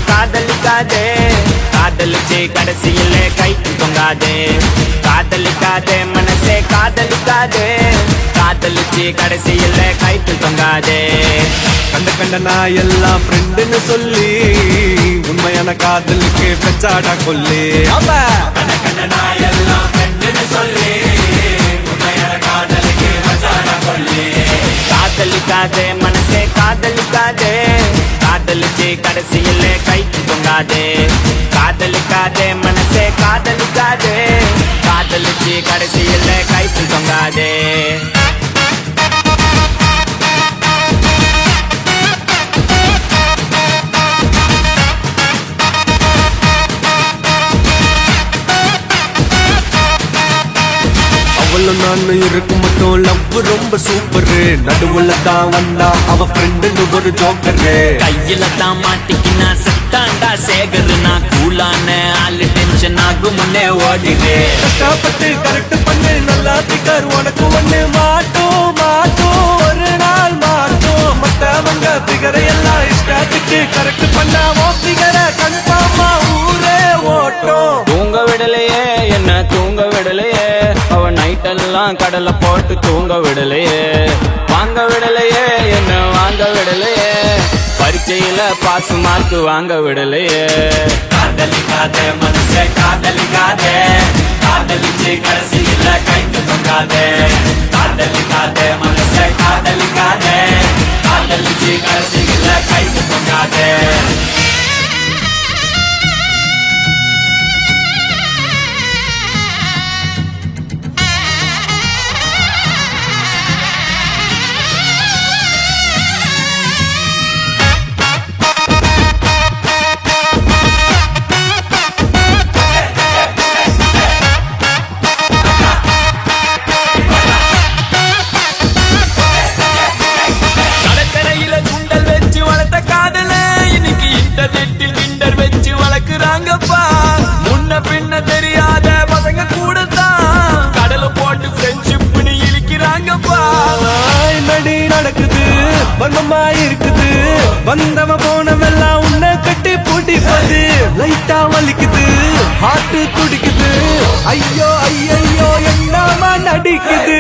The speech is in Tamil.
காதலிக்காதே காதலிச்சு கடைசியிலே கைக்கு தொங்காதே காதலிக்காதே மனசே காதலிக்காதே காதலிச்சு கடைசியிலே கைக்கு தொங்காதே கண்ட நான் எல்லாம் ஃப்ரெண்டுன்னு சொல்லி உண்மையான காதலுக்கு பெச்சாடா கொல்லி கண்ட நான் எல்லாம் ஃப்ரெண்டுன்னு சொல்லி உண்மையான காதலுக்கு பெச்சாடா கொல்லி காதலிக்காதே மனசே காதலிக்காதே காதலிச்சு கடைசியிலே கைக்கு தொங்காதே காதலிக்காதே மனசே காதலிக்காதே காதலிச்சு கடைசியிலே கைக்கு தொங்காதே நான் இருக்கும் மட்டும் லவ் ரொம்ப சூப்பரு நடுவுல தான் வந்தா அவ ஃப்ரெண்டுன்னு ஒரு ஜோக்கரு கையில தான் மாட்டிக்கினா சட்டாண்டா சேகரு நான் கூலான ஆளு டென்ஷன் ஆகும் முன்னே ஓடிடு கஷ்டப்பட்டு கரெக்ட் பண்ணு நல்லா திக்கார் உனக்கு ஒண்ணு மாட்டோம் ஒரு நாள் மாட்டோம் மத்தவங்க பிகரை எல்லாம் இஷ்டத்துக்கு கரெக்ட் பண்ணாமோ பிகரை கன்ஃபார்மா ஊரே ஓட்டும் தூங்க விடலையே என்ன தூங்க விடலையே அவ நைட்டெல்லாம் கடலை போட்டு தூங்க விடலையே வாங்க விடலையே என்ன வாங்க விடலையே பரீட்சையில பாஸ் மார்க் வாங்க விடலையே காதலிக்காதே மனசே காதலிக்காதே காதலிச்சு கடைசியில கைக்கு தொங்காதே காதலிக்காதே மனசே காதலிக்காதே காதலிச்சு கடைசியில கைக்கு தொங்காதே முன்ன பின்ன தெரியாத பசங்க கூட தான் கடலை போட்டு ஃப்ரெண்ட்ஷிப்னு இழுக்கிறாங்கப்பா நடி நடக்குது வன்மமா இருக்குது வந்தவ போனவெல்லாம் உன்னை கட்டி பூட்டிப்பது லைட்டா வலிக்குது ஹார்ட் துடிக்குது ஐயோ ஐயோ என்னமா நடிக்குது